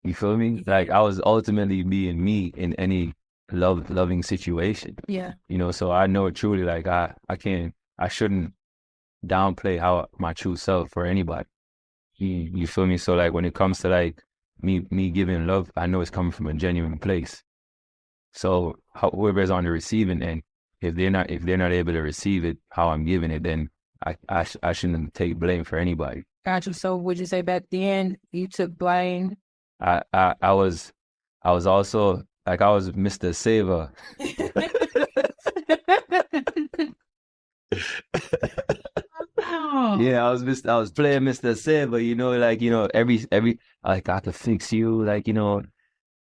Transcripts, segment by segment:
You feel me? Like I was ultimately being me in any loving situation. Yeah. So I know truly like I shouldn't downplay how my true self for anybody. You feel me? So like when it comes to like me giving love, I know it's coming from a genuine place. So whoever's on the receiving end, if they're not able to receive it how I'm giving it, then I shouldn't take blame for anybody. Gotcha. So would you say back then you took blame? I was also like I was Mr. Saver. Oh. Yeah, I was playing Mr. Saver, like every like I could fix you, like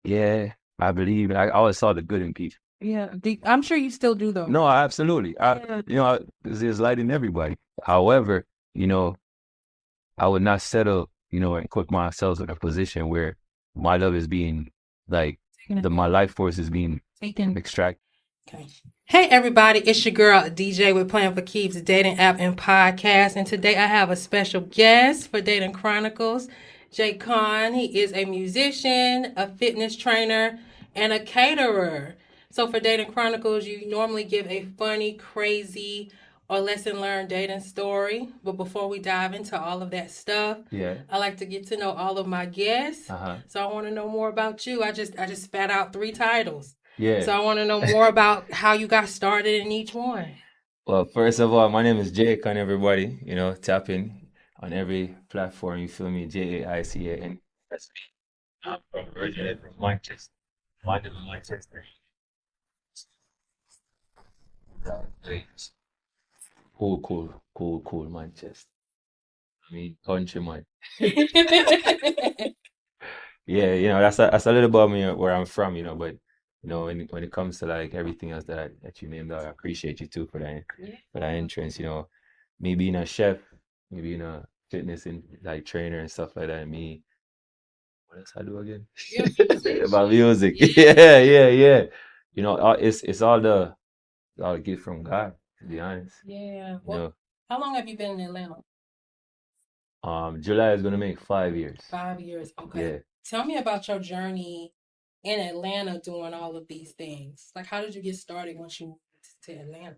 yeah, I believe. I always saw the good in people. Yeah. I'm sure you still do though. No, absolutely. Yeah. There's light in everybody. However, I would not settle, and put myself in a position where my love is being like my life force is being Taken. extracted. Okay. Hey everybody, it's your girl DJ with Plan for Keeps dating app and podcast, and today I have a special guest for Dating Chronicles, Jaican. He is a musician, a fitness trainer, and a caterer. So for Dating Chronicles, you normally give a funny, crazy, or lesson learned dating story. But before we dive into all of that stuff, Yeah. I like to get to know all of my guests. Uh-huh. So I want to know more about you. I just spat out 3 titles. Yeah. So I want to know more about how you got started in each one. Well, first of all, my name is Jaican, everybody. Tap in on every platform, you feel me? Jaican. That's me. I'm from originally from Manchester. London, Manchester. Cool, cool, cool, cool, Manchester. I mean, country man. Yeah, that's a little about me where I'm from, but when it comes to like everything else that you named out, I appreciate you too for that entrance. Me being a chef, me being a fitness and like trainer and stuff like that. And me, what else I do again? About music. Yeah, yeah, yeah. It's all the gift from God, to be honest. Yeah. You Well, know, how long have you been in Atlanta? July is gonna make 5 years. 5 years. Yeah. Okay. Tell me about your journey in Atlanta doing all of these things. Like, how did you get started once you moved to Atlanta?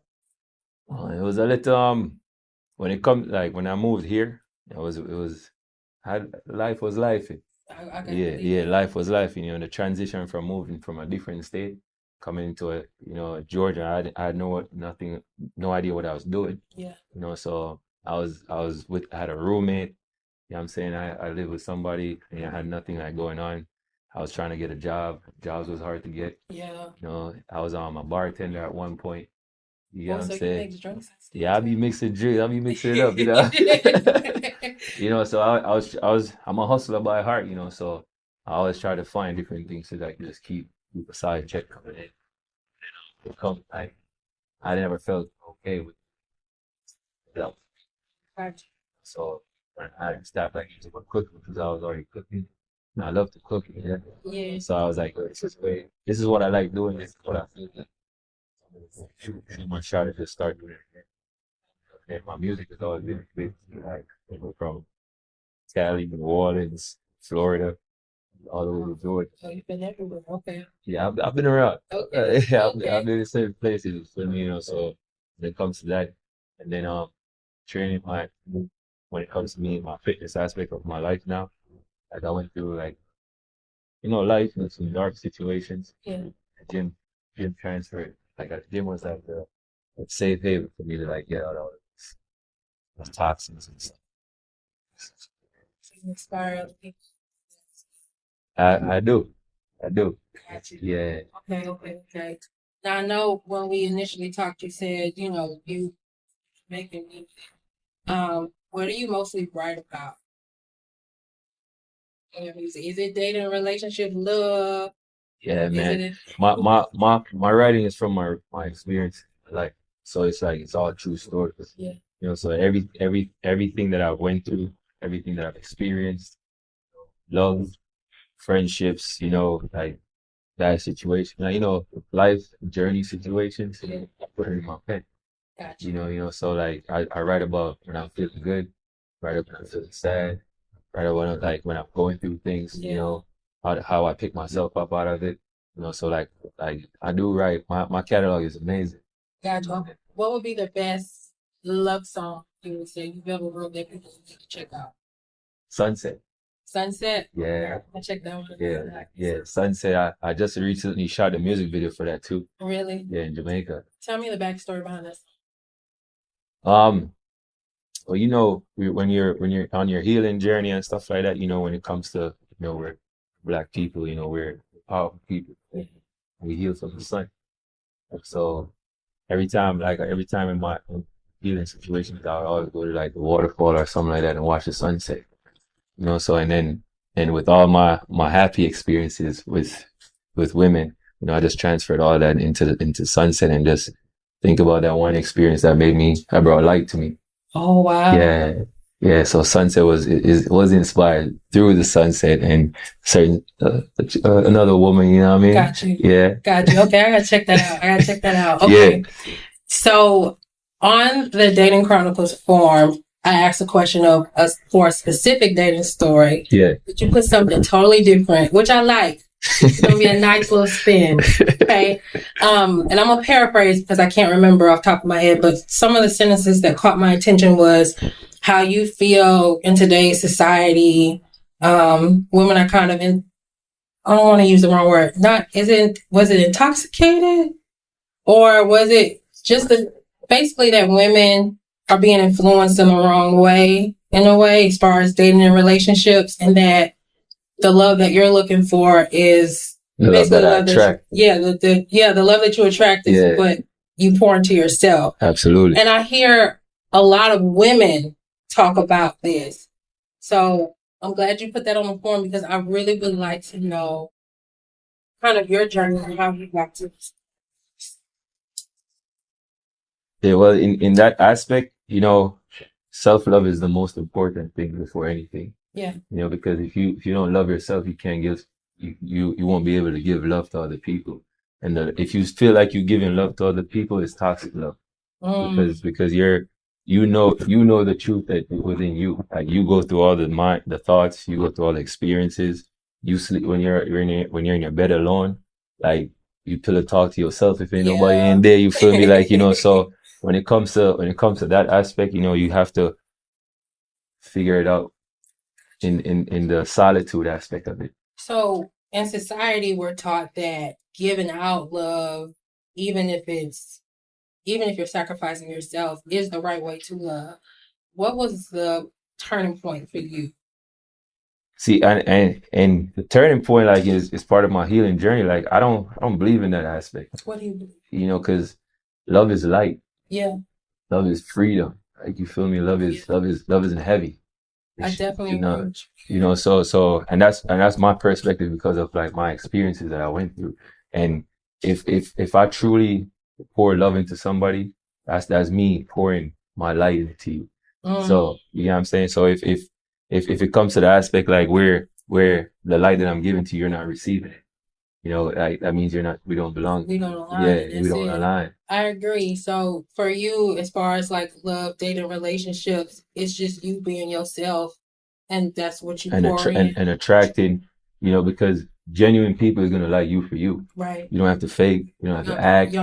It was a little when it comes like when I moved here, it was had life was life. I got Yeah, yeah, life was life. The transition from moving from a different state, coming into Georgia, I had no idea what I was doing. yeah. So I had a roommate. You know what I'm saying? I lived with somebody and I had nothing like going on. I was trying to get a job. Jobs was hard to get. Yeah. I was a bartender at one point. You know Oh, what I'm so you saying? make drinks and stuff Yeah, I'll be too. mixing drinks. I'll be mixing it up, So I'm a hustler by heart, so I always try to find different things to like just keep a side check coming in. Become like I never felt okay with myself. Gotcha. So when I stopped like to cooking because I was already cooking. And I love to cook, yeah. Yeah. So I was like, this is what I like doing, this is what I feel like. Shoot my shot and just start doing it. And my music has always been big, like from Cali, New Orleans, Florida, all the way to Georgia. So you've been everywhere. Okay. Yeah, I've been around. Okay. Yeah, I've Okay. been in certain places, for me, so when it comes to that, and then training when it comes to me, my fitness aspect of my life now, like I went through like life and some dark situations. Yeah. Gym transfer, like a gym was like the safe haven for me to like get out of all those toxins and stuff. So you inspire other people. I do, I do. Gotcha. Yeah. Okay, okay, okay. Now I know when we initially talked, you said, you making music. What do you mostly write about in your music? Is it dating, relationship, love? Yeah, Is man. it? My writing is from my experience. Like, so it's like it's all true stories. Yeah. So everything that I've went through, everything that I've experienced, love, friendships, like that situation, like, life journey situations, Yeah. I put it in my pen. Gotcha. So like I write about when I'm feeling good, write about when I'm feeling sad, right? I want to like when I'm going through things, you know, how I pick myself up out of it, you know. So like I do write. My catalog is amazing. Gotcha. What would be the best love song you would say you've ever wrote that people need to check out? Sunset. Sunset. Yeah. I check that one. Yeah. Sunset. I just recently shot a music video for that too. Really? Yeah, in Jamaica. Tell me the backstory behind this. Well, you know, when you're on your healing journey and stuff like that, you know, when it comes to, you know, we're black people, you know, we're powerful people. We heal from the sun. So every time in my healing situations, I would always go to like the waterfall or something like that and watch the sunset. You know, so and with all my happy experiences with women, you know, I just transferred all that into sunset and just think about that one experience that brought light to me. Oh wow. Yeah. Yeah, so sunset was inspired through the sunset and certain another woman, you know what I mean? Got you. Yeah. Got you. Okay, I gotta check that out. Okay. Yeah. So on the Dating Chronicles form, I asked a question of us for a specific dating story. Yeah. But you put something totally different, which I like. It's gonna be a nice little spin. Okay. And I'm gonna paraphrase because I can't remember off the top of my head, but some of the sentences that caught my attention was how you feel in today's society, women are kind of I don't want to use the wrong word. Was it intoxicated? Or was it just basically that women are being influenced in the wrong way, in a way, as far as dating and relationships, and that the love that you're looking for is the love that I attract. The love that you attract is what you pour into yourself. Absolutely. And I hear a lot of women talk about this. So I'm glad you put that on the form because I really would like to know kind of your journey and how you got to this. Yeah, well, in that aspect, you know, self-love is the most important thing before anything. Yeah. You know, because if you don't love yourself, you can't give you won't be able to give love to other people. And if you feel like you're giving love to other people, it's toxic love. Because you know the truth that within you. Like you go through all the thoughts, you go through all the experiences. You sleep when you're in your bed alone, like you pillow talk to yourself if ain't nobody in there, you feel me? Like, you know, so when it comes to that aspect, you know, you have to figure it out in the solitude aspect of it. So in society, we're taught that giving out love, even if you're sacrificing yourself, is the right way to love. What was the turning point for you? See, and the turning point, like, is part of my healing journey. Like, I don't believe in that aspect. What do you believe? You know, because love is light. Yeah. Love is freedom. Like, you feel me? Love isn't heavy. I definitely agree. You know, so and that's my perspective because of like my experiences that I went through. And if I truly pour love into somebody, that's me pouring my light into you. So you know what I'm saying? So if it comes to the aspect like where the light that I'm giving to you, you're not receiving it. You know, like that means we don't belong. We don't align. Yeah, we don't align. I agree. So for you, as far as like love, dating, relationships, it's just you being yourself, and that's what you pour in. And attracting, you know, because genuine people is gonna like you for you. Right. You don't have to fake. You don't have to act.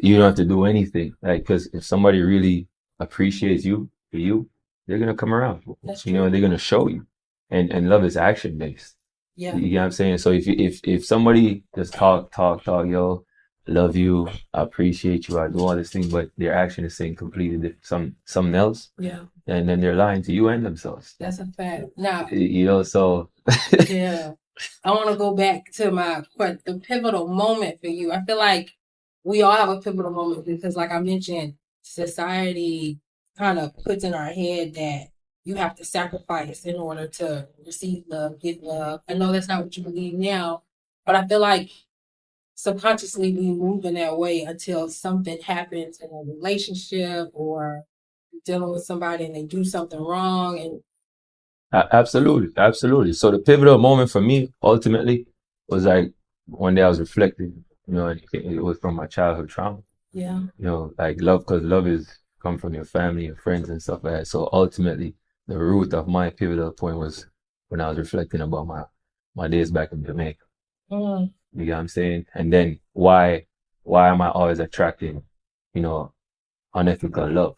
You don't have to do anything. Like, because if somebody really appreciates you for you, they're gonna come around. That's true. You know, they're gonna show you. And love is action based. Yeah. You know what I'm saying? So if somebody just talk, yo, love you, I appreciate you, I do all this thing, but their action is saying completely different, something else. Yeah. And then they're lying to you and themselves. That's a fact. Now, you know, so yeah. I want to go back to the pivotal moment for you. I feel like we all have a pivotal moment because, like I mentioned, society kind of puts in our head that you have to sacrifice in order to receive love, get love. I know that's not what you believe now, but I feel like subconsciously we move in that way until something happens in a relationship or you're dealing with somebody and they do something wrong. And absolutely. So the pivotal moment for me ultimately was like one day I was reflecting, you know, it was from my childhood trauma. Yeah. You know, like love, because love is come from your family, your friends and stuff like that. So ultimately the root of my pivotal point was when I was reflecting about my days back in Jamaica. Mm. You get what I'm saying? And then why am I always attracting, you know, unethical love?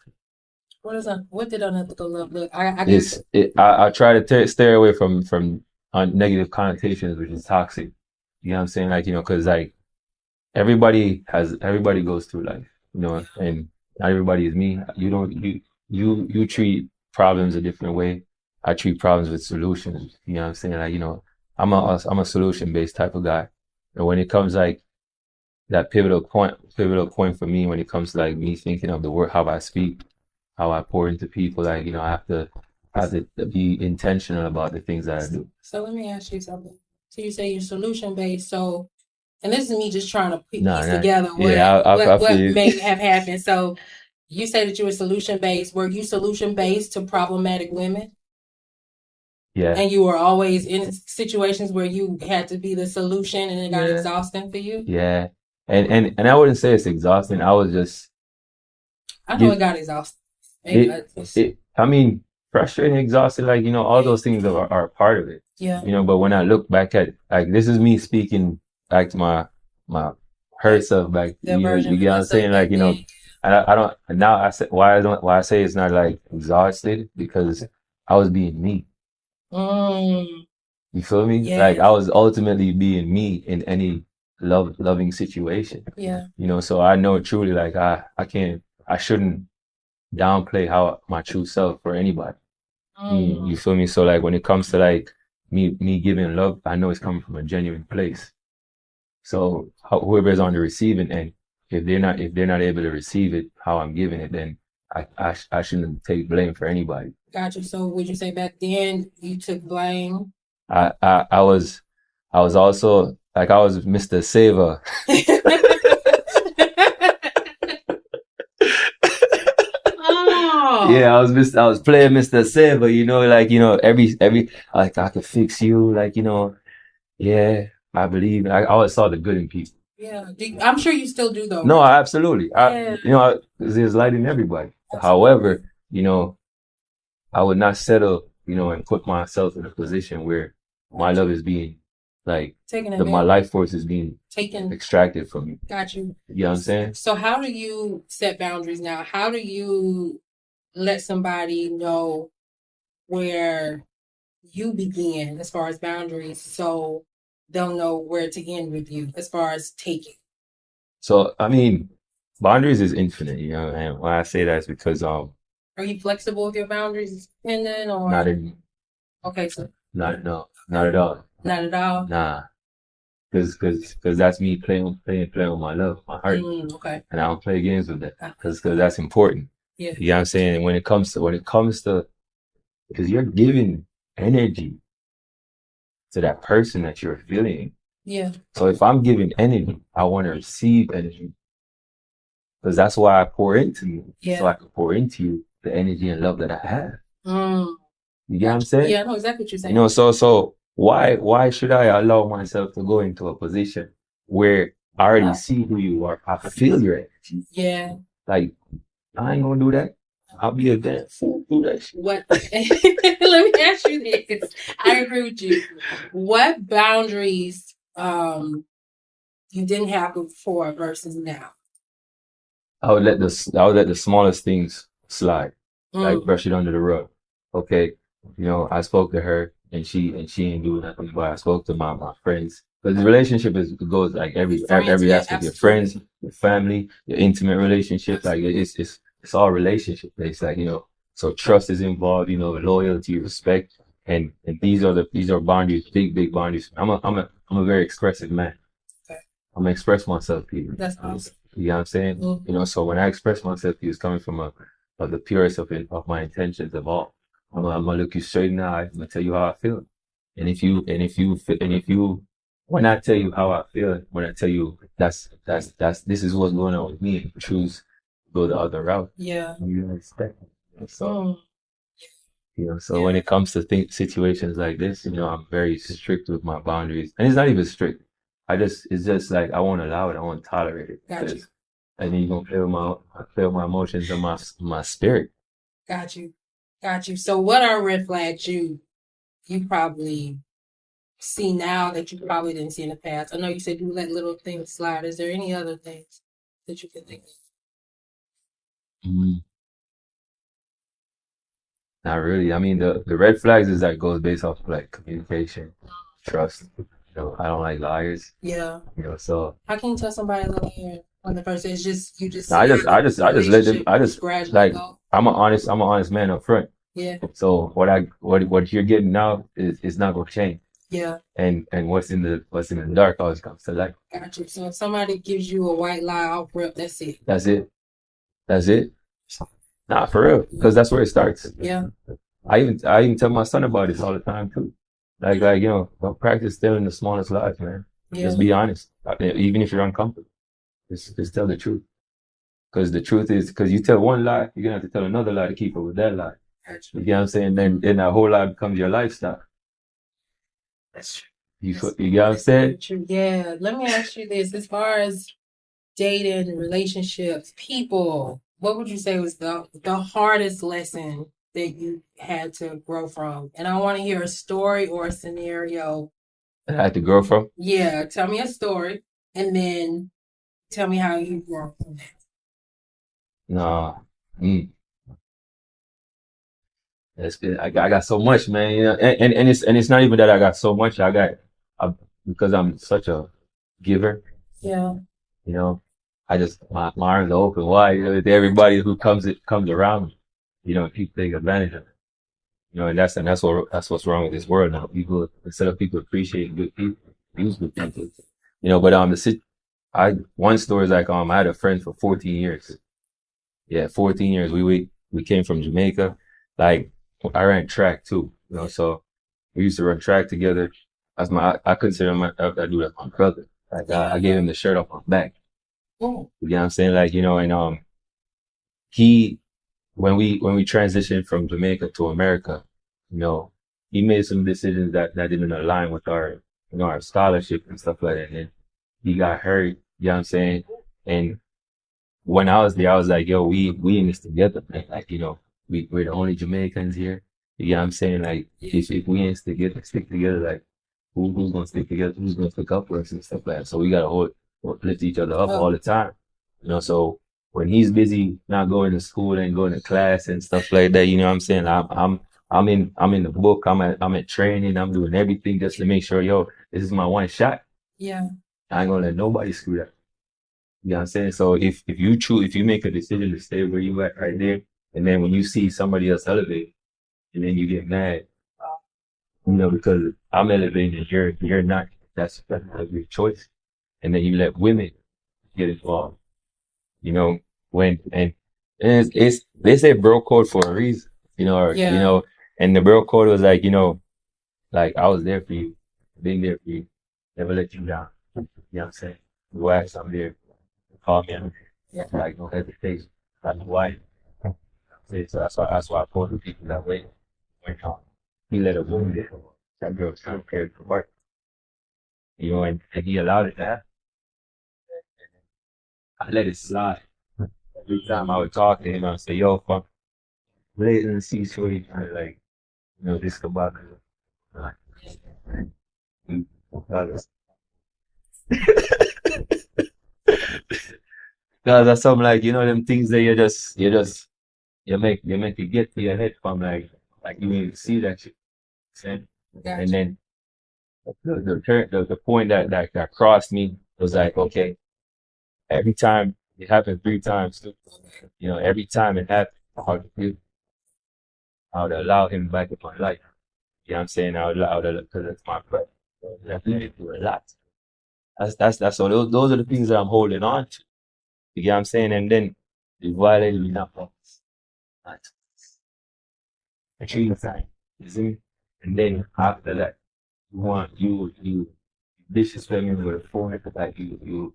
What is that? What did unethical love look? I It's guess. I try to stay away from negative connotations, which is toxic. You know what I'm saying? Like, because like everybody goes through life, and not everybody is me. You don't you treat problems a different way. I treat problems with solutions. You know what I'm saying? Like, I'm a solution based type of guy. And when it comes like that pivotal point for me when it comes to like me thinking of the word, how I speak, how I pour into people, like, I have to be intentional about the things that I do. So let me ask you something. So you say you're solution based. So, and this is me just trying to Nah, piece nah. together Yeah, I what feel may you. have happened. So you say that you were solution based. Were you solution based to problematic women? Yeah, And you were always in situations where you had to be the solution and it got yeah, exhausting for you? yeah. And I wouldn't say it's exhausting. I was just I know give it got exhausting. it I mean, frustrating, exhausted, like, all those things are a part of it. Yeah. But when I look back at, like, this is me speaking back to my her self back, The version you of get what I'm myself saying? back Like, then. I don't now I say why I say it's not like exhausted, because I was being me. Mm, You feel me? Like, yes. I was ultimately being me in any loving situation. Yeah. So I know truly, like, I shouldn't downplay how my true self for anybody. You feel me? So like when it comes to like me giving love, I know it's coming from a genuine place. So whoever's on the receiving end, if they're not able to receive it how I'm giving it, then I shouldn't take blame for anybody. Gotcha. So would you say back then you took blame? I was also like, I was Mr. Saver. Oh, Yeah, I was playing Mr. Saver, like, every like, I could fix you, like, yeah, I believe. I always saw the good in people. yeah. I'm sure you still do though, No, right? absolutely. Yeah. 'Cause there's light in everybody. Absolutely. However, I would not settle, and put myself in a position where my love is being like, Taking my advantage. life force is being Taken. extracted from me. Got you. You know what I'm saying? So how do you set boundaries now? How do you let somebody know where you begin as far as boundaries so they'll know where to end with you as far as taking? So, I mean, boundaries is infinite, and when I say that, it's because Are you flexible with your boundaries dependent or not in okay, so not no not at all. not at all? Nah, because that's me playing with my love, my heart, Okay. and I don't play games with that, because that's important. Yeah. You know what I'm saying? And when it comes to, because you're giving energy to that person that you're feeling. Yeah. So if I'm giving energy, I want to receive energy, because that's why I pour into you, Yeah. so I can pour into you the energy and love that I have. Mm. You get what I'm saying? Yeah, I know exactly what you're saying. So why should I allow myself to go into a position where I already see who you are? I feel your energy. Yeah. Like, I ain't gonna do that. I'll be a damn fool do that shit. What? Let me ask you this. I agree with you. What boundaries you didn't have before versus now? I would let the smallest things slide, like brush it under the rug. Okay, I spoke to her and she ain't doing nothing, but I spoke to my friends, because the relationship goes like every Friends, aspect. Your friends, your family, your intimate relationship, like it's all relationship based. Like, so trust is involved. Loyalty, respect, and these are boundaries, big boundaries. I'm a very expressive man. Okay. I'm gonna express myself to you. That's awesome. You know what I'm saying? So when I express myself to you, it's coming from of the purest of my intentions of all. I'm gonna look you straight in the eye. I'm gonna tell you how I feel. And if you, when I tell you how I feel, when I tell you this is what's going on with me, and you choose to go the other route. Yeah. You respect me. So, so when it comes to situations like this, I'm very strict with my boundaries, and it's not even strict. It's just like, I won't allow it. I won't tolerate it. Got you. And then you're gonna feel my emotions and my spirit. Got you. So what are red flags you you probably see now that you probably didn't see in the past? I know you said you let little things slide. Is there any other things that you can think of? Mm, not really. I mean, the red flags is that goes based off of like communication, trust. You know, I don't like liars. Yeah. You know, so How can you tell somebody a liar when the person is just you just no, see how I just let them. relationship I just just gradually like go? I'm an honest man up front. Yeah. So what you're getting now is not gonna change. Yeah. And what's in the dark always comes to light. Gotcha. So if somebody gives you a white lie off rip, that's it. That's it. That's it. Nah, for real, because that's where it starts. Yeah. I even tell my son about this all the time too. Like don't practice telling the smallest lies, man. Yeah. Just be honest, even if you're uncomfortable. Just tell the truth. Because the truth is, because you tell one lie, you're gonna have to tell another lie to keep up with that lie. Gotcha. You get what I'm saying? Then that whole lie becomes your lifestyle. That's true. You get what I'm saying? True. Yeah. Let me ask you this: as far as dating, relationships, people, what would you say was the hardest lesson that you had to grow from? And I want to hear a story or a scenario. I had to grow from. Yeah, tell me a story, and then tell me how you grew from that. No. Mm. That's good. I got so much, man. You know, and it's not even that I got so much. Because I'm such a giver. Yeah. You know, my arms are open wide. You know, to everybody who comes around me. You know, people take advantage of it. You know, that's what's wrong with this world now. People instead of people appreciating good people, use good people. You know, but one story is like I had a friend for 14 years. Yeah, 14 years. We came from Jamaica. Like I ran track too, you know, so we used to run track together. I consider that dude as my brother. Like I gave him the shirt off my back. Oh. You know what I'm saying? Like, you know, and he when we transitioned from Jamaica to America, you know, he made some decisions that didn't align with our scholarship and stuff like that. And he got hurt, you know what I'm saying? And when I was there, I was like, yo, we in this together, man. Like, you know, we're the only Jamaicans here. You know what I'm saying? Like, if we ain't stick together, like, who's gonna stick together? Who's gonna stick up for us and stuff like that? So we gotta lift each other up all the time. You know, so when he's busy not going to school and going to class and stuff like that, you know what I'm saying? I'm in the book, I'm at training, I'm doing everything just to make sure, yo, this is my one shot. Yeah. I ain't gonna let nobody screw that. You know what I'm saying? So if you make a decision to stay where you at right there, and then when you see somebody else elevate, and then you get mad, you know, because I'm elevating and you're not, that's your choice. And then you let women get involved, you know, and they say bro code for a reason, you know, or, you know, and the bro code was like, you know, like I was there for you, being there for you, never let you down. You know what I'm saying? You ask, I'm there. Call me out. Yeah. Like no hesitation. That's why. So that's why I told the people that way. When he let a woman get that girl was trying to carry for work. You know, and he allowed it to happen. I let it slide. Every time I would talk to him, I would say, yo, fuck, lay in the seashore, you trying to like, you know, this about because that's something like, you know, them things that you make it get to your head from like you need to see that shit. And, Gotcha. and then the point that crossed me was like, okay, every time it happened 3 times, you know, every time it happened, I would allow him back in my life. You know what I'm saying? I would allow that because it's my friend. I've been through a lot. That's all. Those are the things that I'm holding on to. You get what I'm saying? And then it violated me not once, not a 3 times. You see me? And then after that, you disrespect me with a phone, like you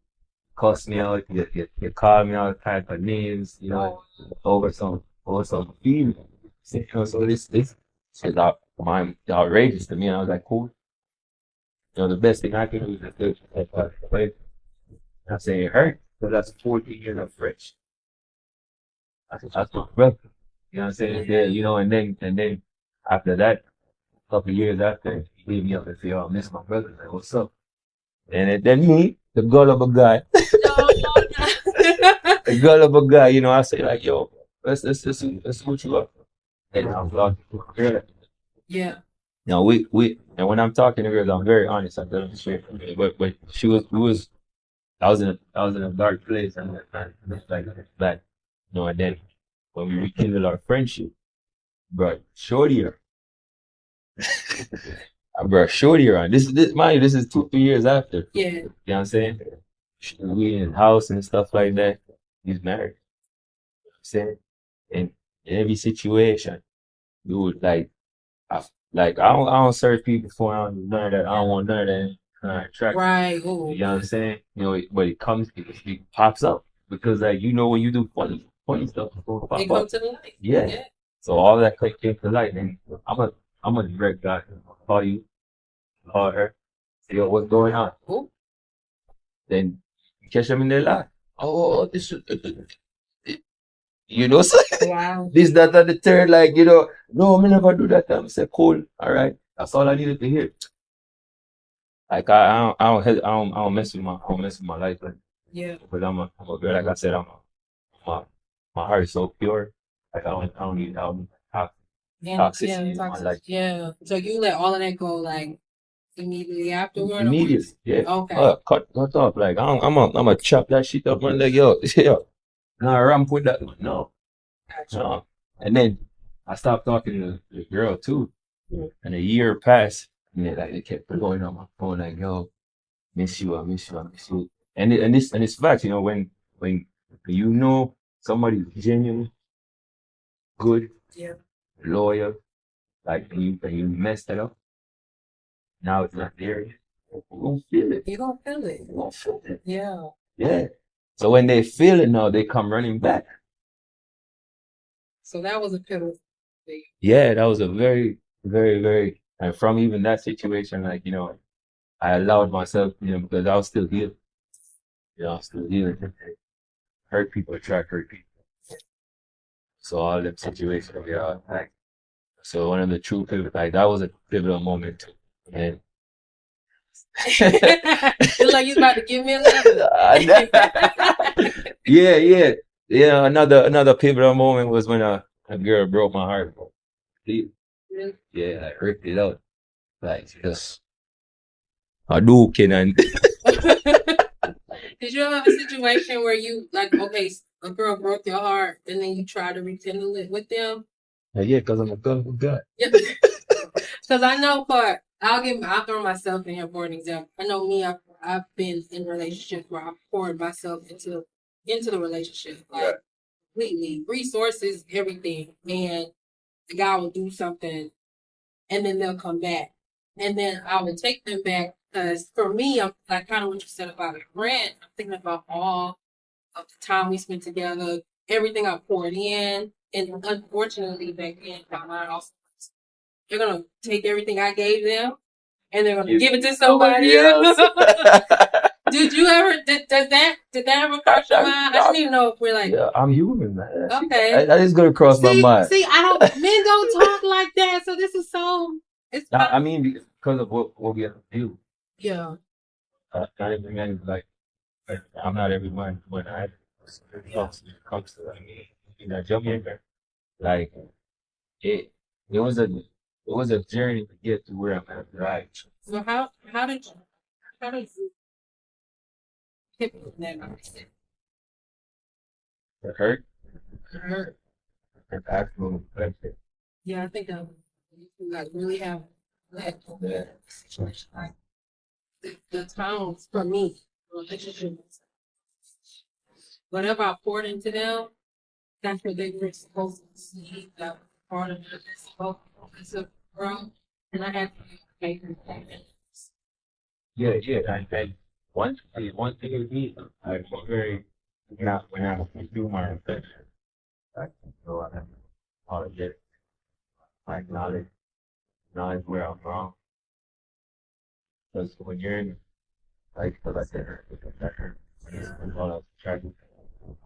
cuss me out, you call me all type of names, you know, over some feeling. You know, so this is outrageous to me. And I was like, cool. You know, the best thing I can do is just do it. I'm saying it hurt, but that's 14 years of fresh. That's my brother. You know what I'm saying? Yeah, you know, and then after that, couple of years after, he hit me up and say, "Oh, I miss my brother." Like, what's up? And then me, the gullible guy, No, no. the gullible guy, I say like, "Yo, let's switch you up." And I'm talking to a girl. Yeah. Now and when I'm talking to girls, I'm very honest. I tell them straight. But I was in a dark place and it's like that. And then when we rekindled our friendship, bro, shorty, I brought shorty around. Mind you, this is 2, 3 years after. Yeah. You know what I'm saying? We in his house and stuff like that. He's married. You know what I'm saying? And in every situation, you would I don't search people for I don't do none of that. I don't want none of that track. Right. Ooh. You know what I'm saying? But it pops up because when you do funny stuff, it's gonna pop It comes up. to the light. Yeah. Yeah. So all that came to light, and I'm a direct guy. I'll call you, call her, see what's going on. Ooh. Then you catch them in their lie. Oh, this is, so Wow. this, that, and the third, no, I never do that. I say, cool, all right. That's all I needed to hear. Like I don't mess with my life, Yeah. but I'm a girl. Like I said, my heart is so pure. Like I don't need toxicity in my life. Yeah. So you let all of that go like immediately afterward? Immediately, yeah. Okay. Cut off. Like I'm a chop that shit up, man. Like yo, no ramp with that, one. No. Gotcha. No. And then I stopped talking to the girl too, and a year passed, and it kept going on my phone like yo, miss you, I miss you, I miss you. And it's facts, when somebody's genuine, good, Yeah. loyal, and you mess that up, now it's not there. You're gonna feel it. You're gonna feel it. You're gonna feel it. Yeah. Yeah. So when they feel it now, they come running back. So that was a pivotal thing. Yeah, that was a very, very, very, and from even that situation, I allowed myself, because I was still healing. I was still healing. Hurt people attract hurt people. So all them situations, yeah, so one of the true pivot, that was a pivotal moment too. And It's like you about to give me a lesson. yeah. Another pivotal moment was when a girl broke my heart. Yeah, I ripped it out. Like just a duking and Did you ever have a situation where you okay, a girl broke your heart and then you try to rekindle it with them? yeah, because I'm a good guy. Yeah. Because I know I'll throw myself in here for an example. I know me, I've been in relationships where I've poured myself into the relationship, like completely, resources, everything, and the guy will do something, and then they'll come back, and then I will take them back because for me, I'm like kind of what you said about a friend. I'm thinking about all of the time we spent together, everything I poured in, and unfortunately, back then, my mind also. They're gonna take everything I gave them and they're gonna give it to somebody else. Did you ever? Did that ever cross your mind? I just need to know if we're like. Yeah, I'm human, man. Okay. That is gonna cross my mind. See, men don't talk like that. So this is so. It's. I mean, because of what we have to do. Yeah. Not every man is like I'm not every man when comes to Jamaica. Like it was a journey to get to where I'm at, right? So how did you hit that mindset? It hurt. Hurt. Actual benefit. Yeah, I think you like really have that situation. Like the times for me, relationships, whatever I poured into them, that's what they were supposed to see. That was part of it. It's supposed to grow, and I had to make it. Yeah. And one thing is me. I'm very when I do my reflection, I go I apologetic. I acknowledge where I'm wrong. Because when you're in because I said that hurt. While I was trying,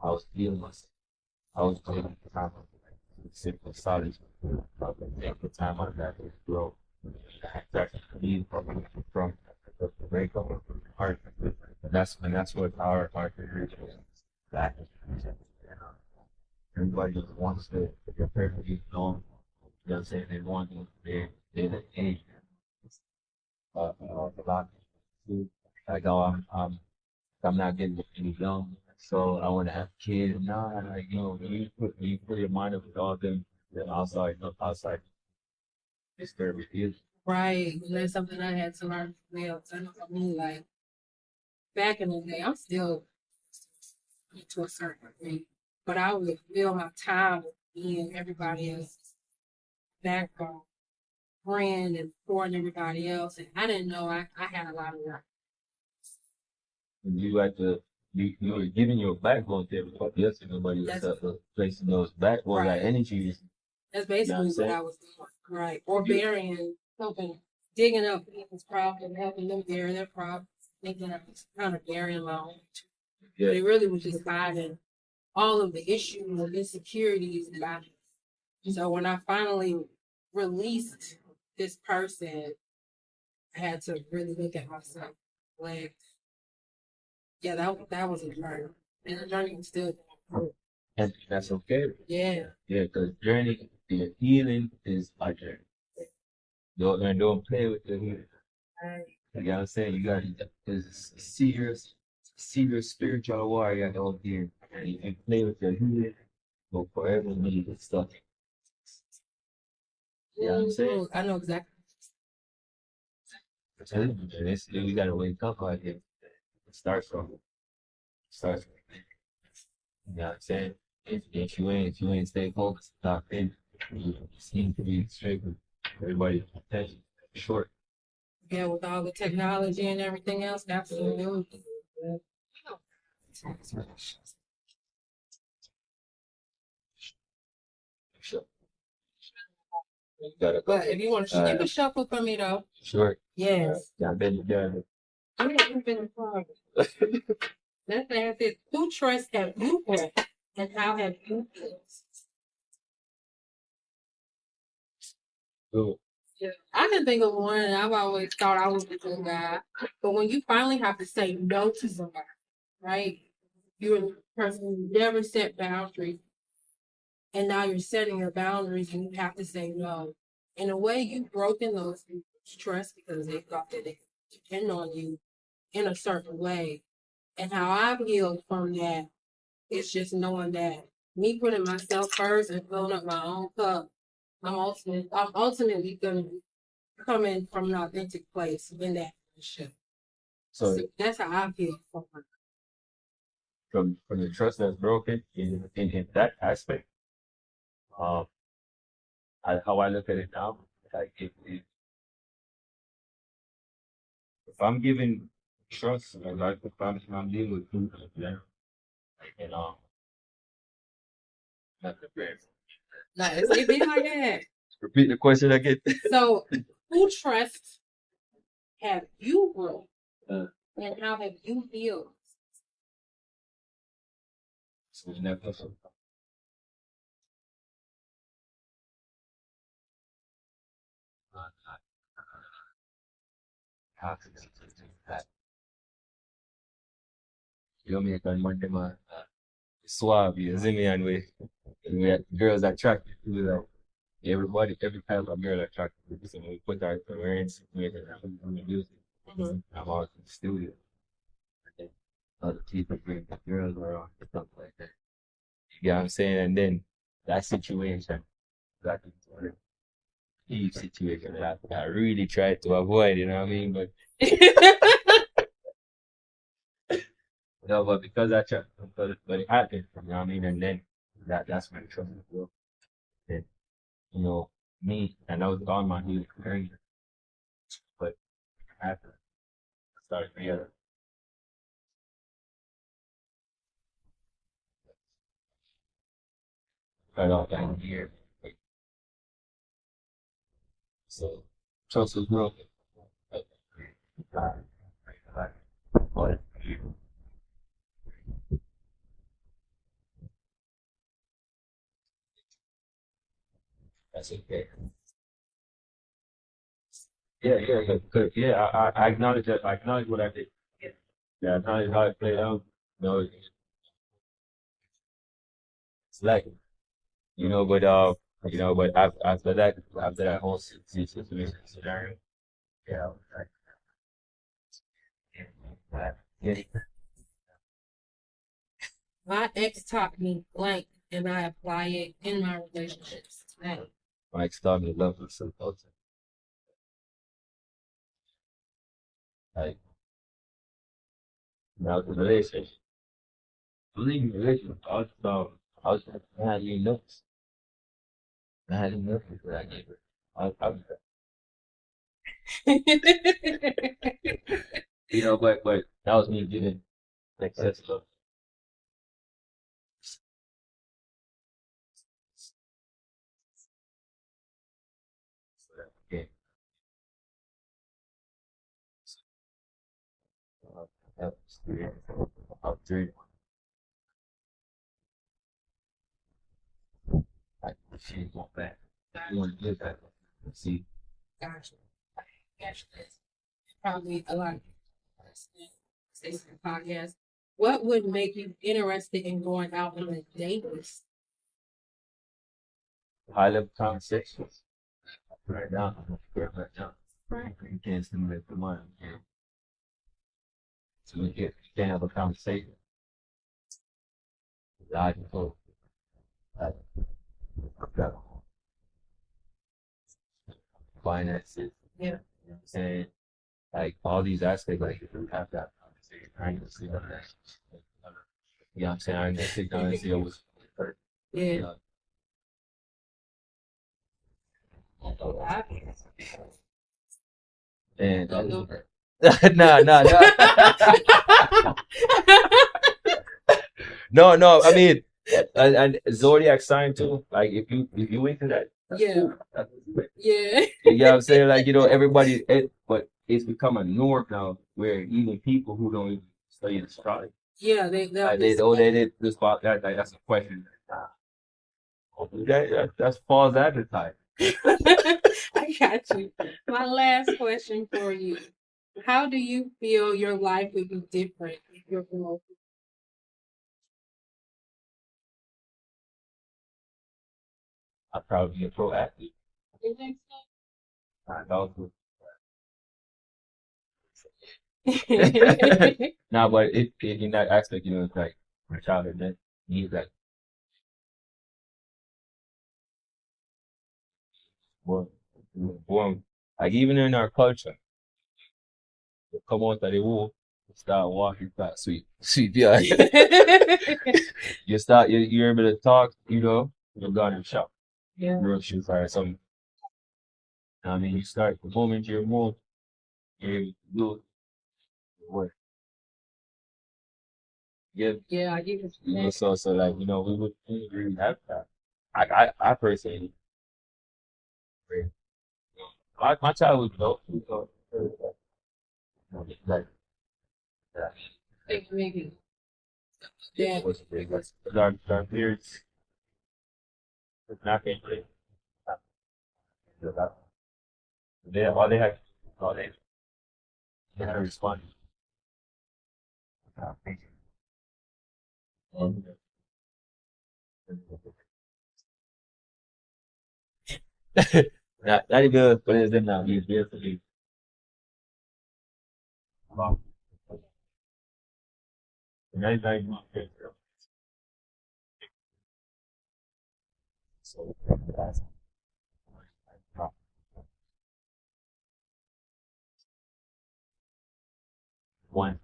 I was feeling myself. I was taking the time to sit in silence. I was taking the time out of that to grow. That's me from the breakup of heart. And that's what our heart is. That everybody wants to get perfectly known. You know what I'm saying? They want to, they're the age, a lot. Like, oh, I'm not getting any young, so I want to have kids. Nah, like, when you put your mind up with all them, the outside disturb you. Right. And that's something I had to learn from them. I know for me, like back in the day, I'm still to a certain degree, but I would fill my time with being everybody else's backbone, friend, and supporting everybody else. And I didn't know I had a lot of work. And you like to, you were giving your backbone to everybody else, and nobody was placing those backbone, that Right. energy. That's basically what I was doing. Right. Or burying, helping, digging up people's problems, helping them bury their problems, thinking I was kind of burying my own. But Yeah. it really was just hiding all of the issues and insecurities about it. So when I finally released this person, I had to really look at myself. Like, yeah, that was a journey. And the journey is still going through. And that's okay. Yeah. Yeah, because journey, the healing is a journey. Don't play with the healing. Right. You know what I'm saying? You got to see your spiritual warrior out here, and you can play with your healing, but forever need it stuff. You know what I'm saying? I know exactly. And we gotta wake up out here. Start from, you know what I'm saying? If you ain't stay focused, locked in, you seem to be straight with everybody's attention short. Yeah, with all the technology and everything else, absolutely. Sure. You gotta go. But if you want to, you can shuffle for me though. Sure. Yes. Yeah, I've been together. I haven't been in progress. That thing says, who trust have you had, and how have you built? Cool. Yeah. I can think of one, and I've always thought I was a good guy. But when you finally have to say no to somebody, right? You're the person who never set boundaries, and now you're setting your boundaries, and you have to say no. In a way, you've broken those people's trust because they thought that they could depend on you in a certain way. And how I've healed from that is just knowing that me putting myself first and filling up my own cup, I'm ultimately going to come in from an authentic place in that relationship. So So that's how I feel from her. from the trust that's broken in that aspect, um, how I look at it now, like if I'm giving trust, like if I'm dealing with people, yeah, and not the prayer. Like, it be like that. Repeat the question again. So, who trust have you grown? Uh, And how have you healed? so in that person, toxic that Jamaican man them are suave, you see me, and we had girls attracted to that. Every type of girl attracted to this, and we put our parents with the music. I'm out in the studio, and then other people bring the girls around and stuff like that. You get what I'm saying? And then that situation got into a deep situation that I really tried to avoid, you know what I mean? But no, but because but it happened, you know what I mean? And then that's when trouble broke. Then, you know, me and I was on my heels journey, but after I started realizing right off that year. So trust was broken. But, but that's okay. Yeah, I acknowledge that. I acknowledge what I did. Yeah, I acknowledge how it played out. It's like, but but after that whole situation scenario, yeah, yeah, My ex taught me blank, and I apply it in my relationships today. Mike started to love himself. Like, now the relationship. Believe me, relationship. I was like, man, you know, I had enough of that. I gave her. I, but that was me getting excess love. Yeah, that was three. About three. Like, she didn't want that. You want to give that. See, gotcha. Gotcha. Probably a lot of say some podcast. What would make you interested in going out on a date with? High level conversations. Right now, right now. Right. You can't stimulate the mind. So you can't have a conversation. Logical, like, uh, finances. Yeah. You know what I'm saying? Like all these aspects, like if you have that conversation, I ain't gonna see none of that. You know what I'm saying? I ain't gonna sit down and say it was hurt. Yeah. And nah, nah, nah. No. I mean, and zodiac sign too. Like if you into that, that's yeah, cool. That's yeah. You know what I'm saying? Like but it's become a norm now where even people who don't even study astrology, yeah, they know they did this about that. Like, that's a question. That's false advertising. I got you. My last question for you: how do you feel your life would be different if you're going? I'd probably be a pro athlete. You think so? I know. No, but in that aspect, it's like my childhood that needs that born, born. Like even in our culture, you come out of the womb, you start walking fast, sweet, yeah. You're able to talk, you're going to shop. Yeah. Real shoes or something. I mean, you start the moment you're moved, you're able to do work. Yeah, I get it. So like, we really have that. I personally, my childhood was dope. Like that. Maybe. Yeah. Was big. Dark beards. Not getting big. All they had, all they had to respond. And not even, but it's them now. He's there for me. Wow. And that's not even good. So that's one.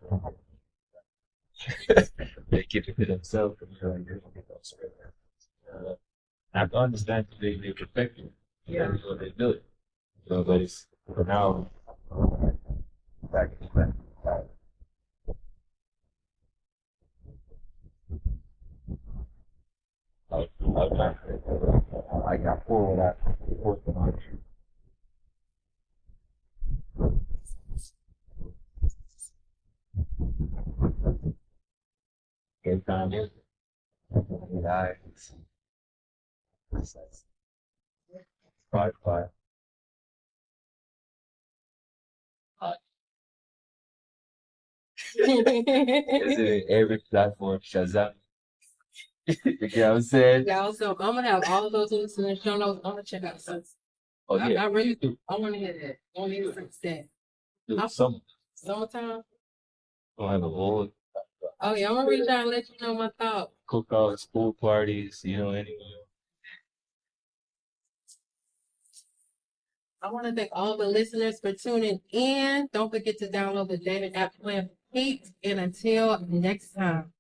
They keep it to themselves. I have to understand that they protect you. Yeah. That's what they do it. But it's for now back in the I got four that working on it. Time is five. It's in every platform. Shazam. You get what I'm saying? Yeah, so I'm gonna have all of those links in the show notes. I'm gonna check out some. Oh yeah. I really do. I want to hear that. I want to hear that. Summertime. I'll have a whole Oh yeah, I'm gonna reach out and let you know my thoughts. cookouts, pool parties, anyway. I want to thank all the listeners for tuning in. Don't forget to download the dating app Plan for Keeps. And until next time.